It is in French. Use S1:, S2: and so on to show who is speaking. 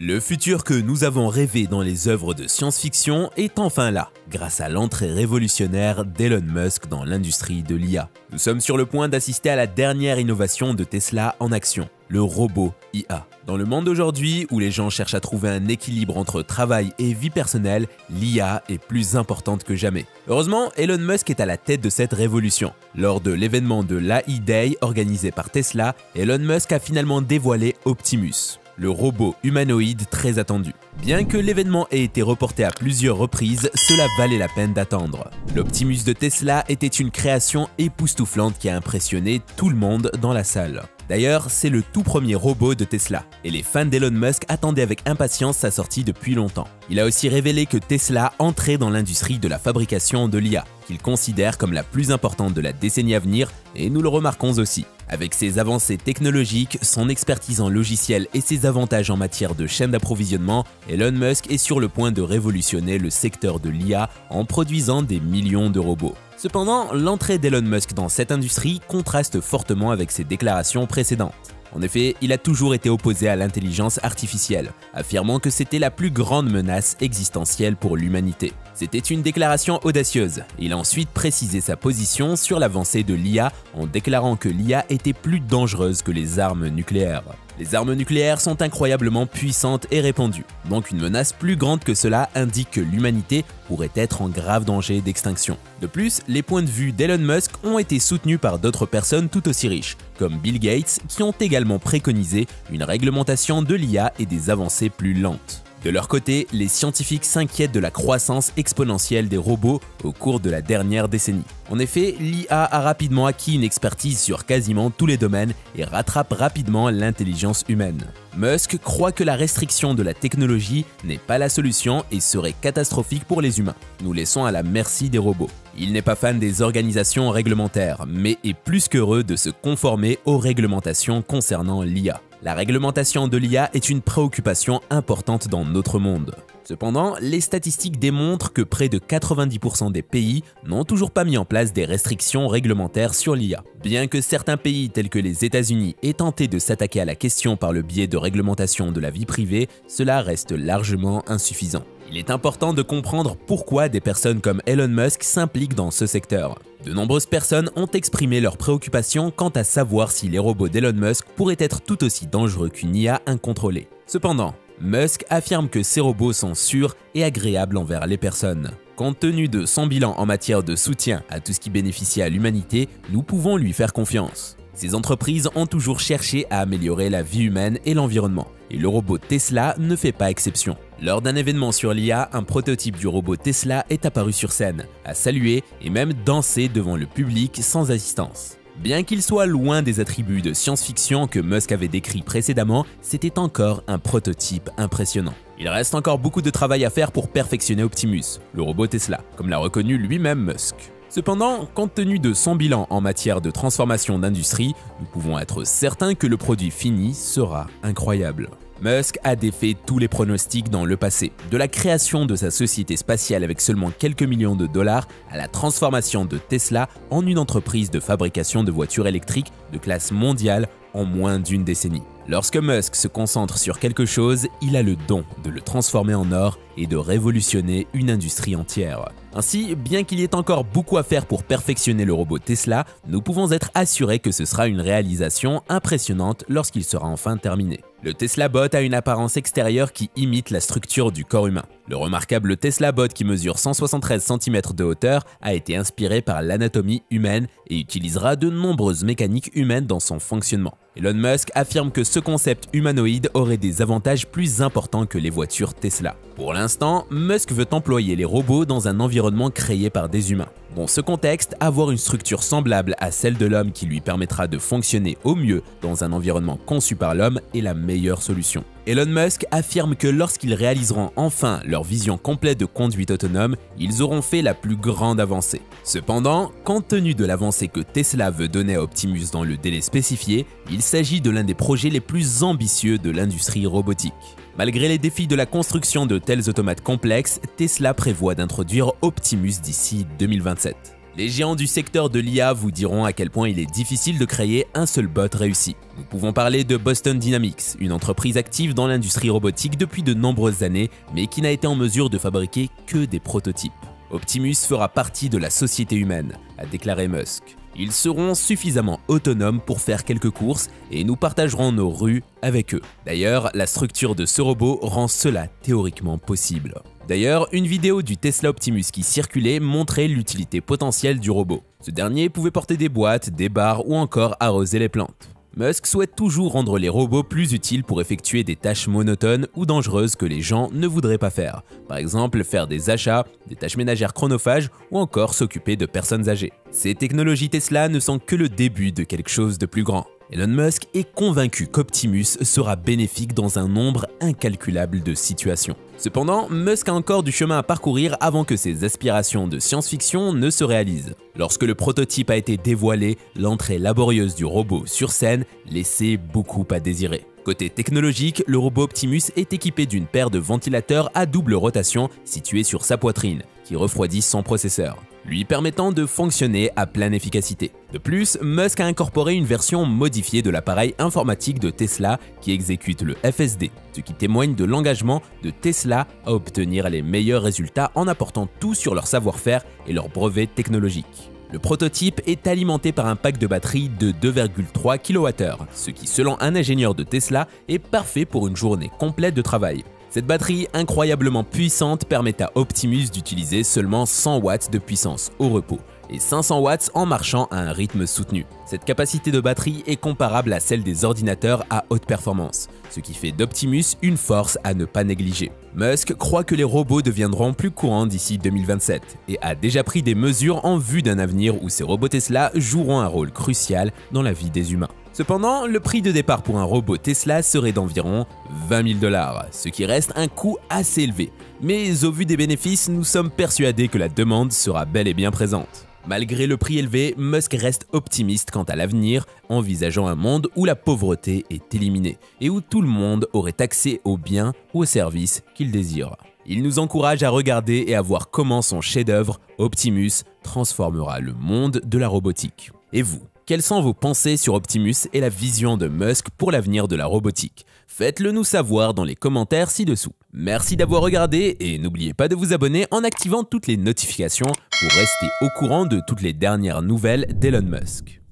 S1: Le futur que nous avons rêvé dans les œuvres de science-fiction est enfin là, grâce à l'entrée révolutionnaire d'Elon Musk dans l'industrie de l'IA. Nous sommes sur le point d'assister à la dernière innovation de Tesla en action, le robot IA. Dans le monde d'aujourd'hui, où les gens cherchent à trouver un équilibre entre travail et vie personnelle, l'IA est plus importante que jamais. Heureusement, Elon Musk est à la tête de cette révolution. Lors de l'événement de l'AI Day organisé par Tesla, Elon Musk a finalement dévoilé Optimus, le robot humanoïde très attendu. Bien que l'événement ait été reporté à plusieurs reprises, cela valait la peine d'attendre. L'Optimus de Tesla était une création époustouflante qui a impressionné tout le monde dans la salle. D'ailleurs, c'est le tout premier robot de Tesla, et les fans d'Elon Musk attendaient avec impatience sa sortie depuis longtemps. Il a aussi révélé que Tesla entrait dans l'industrie de la fabrication de l'IA, qu'il considère comme la plus importante de la décennie à venir, et nous le remarquons aussi. Avec ses avancées technologiques, son expertise en logiciel et ses avantages en matière de chaîne d'approvisionnement, Elon Musk est sur le point de révolutionner le secteur de l'IA en produisant des millions de robots. Cependant, l'entrée d'Elon Musk dans cette industrie contraste fortement avec ses déclarations précédentes. En effet, il a toujours été opposé à l'intelligence artificielle, affirmant que c'était la plus grande menace existentielle pour l'humanité. C'était une déclaration audacieuse. Il a ensuite précisé sa position sur l'avancée de l'IA en déclarant que l'IA était plus dangereuse que les armes nucléaires. Les armes nucléaires sont incroyablement puissantes et répandues, donc une menace plus grande que cela indique que l'humanité pourrait être en grave danger d'extinction. De plus, les points de vue d'Elon Musk ont été soutenus par d'autres personnes tout aussi riches, comme Bill Gates, qui ont également préconisé une réglementation de l'IA et des avancées plus lentes. De leur côté, les scientifiques s'inquiètent de la croissance exponentielle des robots au cours de la dernière décennie. En effet, l'IA a rapidement acquis une expertise sur quasiment tous les domaines et rattrape rapidement l'intelligence humaine. Musk croit que la restriction de la technologie n'est pas la solution et serait catastrophique pour les humains. Nous laissons à la merci des robots. Il n'est pas fan des organisations réglementaires, mais est plus qu'heureux de se conformer aux réglementations concernant l'IA. La réglementation de l'IA est une préoccupation importante dans notre monde. Cependant, les statistiques démontrent que près de 90% des pays n'ont toujours pas mis en place des restrictions réglementaires sur l'IA. Bien que certains pays tels que les États-Unis aient tenté de s'attaquer à la question par le biais de réglementation de la vie privée, cela reste largement insuffisant. Il est important de comprendre pourquoi des personnes comme Elon Musk s'impliquent dans ce secteur. De nombreuses personnes ont exprimé leurs préoccupations quant à savoir si les robots d'Elon Musk pourraient être tout aussi dangereux qu'une IA incontrôlée. Cependant, Musk affirme que ces robots sont sûrs et agréables envers les personnes. Compte tenu de son bilan en matière de soutien à tout ce qui bénéficie à l'humanité, nous pouvons lui faire confiance. Ces entreprises ont toujours cherché à améliorer la vie humaine et l'environnement, et le robot Tesla ne fait pas exception. Lors d'un événement sur l'IA, un prototype du robot Tesla est apparu sur scène, a salué et même dansé devant le public sans assistance. Bien qu'il soit loin des attributs de science-fiction que Musk avait décrits précédemment, c'était encore un prototype impressionnant. Il reste encore beaucoup de travail à faire pour perfectionner Optimus, le robot Tesla, comme l'a reconnu lui-même Musk. Cependant, compte tenu de son bilan en matière de transformation d'industrie, nous pouvons être certains que le produit fini sera incroyable. Musk a défait tous les pronostics dans le passé, de la création de sa société spatiale avec seulement quelques millions de dollars à la transformation de Tesla en une entreprise de fabrication de voitures électriques de classe mondiale en moins d'une décennie. Lorsque Musk se concentre sur quelque chose, il a le don de le transformer en or et de révolutionner une industrie entière. Ainsi, bien qu'il y ait encore beaucoup à faire pour perfectionner le robot Tesla, nous pouvons être assurés que ce sera une réalisation impressionnante lorsqu'il sera enfin terminé. Le Tesla Bot a une apparence extérieure qui imite la structure du corps humain. Le remarquable Tesla Bot qui mesure 173 cm de hauteur a été inspiré par l'anatomie humaine et utilisera de nombreuses mécaniques humaines dans son fonctionnement. Elon Musk affirme que ce concept humanoïde aurait des avantages plus importants que les voitures Tesla. Pour l'instant, Musk veut employer les robots dans un environnement créé par des humains. Dans ce contexte, avoir une structure semblable à celle de l'homme qui lui permettra de fonctionner au mieux dans un environnement conçu par l'homme est la meilleure solution. Elon Musk affirme que lorsqu'ils réaliseront enfin leur vision complète de conduite autonome, ils auront fait la plus grande avancée. Cependant, compte tenu de l'avancée que Tesla veut donner à Optimus dans le délai spécifié, il s'agit de l'un des projets les plus ambitieux de l'industrie robotique. Malgré les défis de la construction de tels automates complexes, Tesla prévoit d'introduire Optimus d'ici 2027. Les géants du secteur de l'IA vous diront à quel point il est difficile de créer un seul bot réussi. Nous pouvons parler de Boston Dynamics, une entreprise active dans l'industrie robotique depuis de nombreuses années, mais qui n'a été en mesure de fabriquer que des prototypes. Optimus fera partie de la société humaine, a déclaré Musk. Ils seront suffisamment autonomes pour faire quelques courses et nous partagerons nos rues avec eux. D'ailleurs, la structure de ce robot rend cela théoriquement possible. D'ailleurs, une vidéo du Tesla Optimus qui circulait montrait l'utilité potentielle du robot. Ce dernier pouvait porter des boîtes, des barres ou encore arroser les plantes. Musk souhaite toujours rendre les robots plus utiles pour effectuer des tâches monotones ou dangereuses que les gens ne voudraient pas faire. Par exemple, faire des achats, des tâches ménagères chronophages ou encore s'occuper de personnes âgées. Ces technologies Tesla ne sont que le début de quelque chose de plus grand. Elon Musk est convaincu qu'Optimus sera bénéfique dans un nombre incalculable de situations. Cependant, Musk a encore du chemin à parcourir avant que ses aspirations de science-fiction ne se réalisent. Lorsque le prototype a été dévoilé, l'entrée laborieuse du robot sur scène laissait beaucoup à désirer. Côté technologique, le robot Optimus est équipé d'une paire de ventilateurs à double rotation situés sur sa poitrine, qui refroidissent son processeur, lui permettant de fonctionner à pleine efficacité. De plus, Musk a incorporé une version modifiée de l'appareil informatique de Tesla qui exécute le FSD, ce qui témoigne de l'engagement de Tesla à obtenir les meilleurs résultats en apportant tout sur leur savoir-faire et leurs brevets technologiques. Le prototype est alimenté par un pack de batterie de 2,3 kWh, ce qui selon un ingénieur de Tesla est parfait pour une journée complète de travail. Cette batterie incroyablement puissante permet à Optimus d'utiliser seulement 100 watts de puissance au repos et 500 watts en marchant à un rythme soutenu. Cette capacité de batterie est comparable à celle des ordinateurs à haute performance, ce qui fait d'Optimus une force à ne pas négliger. Musk croit que les robots deviendront plus courants d'ici 2027 et a déjà pris des mesures en vue d'un avenir où ces robots Tesla joueront un rôle crucial dans la vie des humains. Cependant, le prix de départ pour un robot Tesla serait d'environ 20 000 $, ce qui reste un coût assez élevé. Mais au vu des bénéfices, nous sommes persuadés que la demande sera bel et bien présente. Malgré le prix élevé, Musk reste optimiste quant à l'avenir, envisageant un monde où la pauvreté est éliminée et où tout le monde aurait accès aux biens ou aux services qu'il désire. Il nous encourage à regarder et à voir comment son chef-d'œuvre, Optimus, transformera le monde de la robotique. Et vous, quelles sont vos pensées sur Optimus et la vision de Musk pour l'avenir de la robotique? Faites-le nous savoir dans les commentaires ci-dessous. Merci d'avoir regardé et n'oubliez pas de vous abonner en activant toutes les notifications pour rester au courant de toutes les dernières nouvelles d'Elon Musk.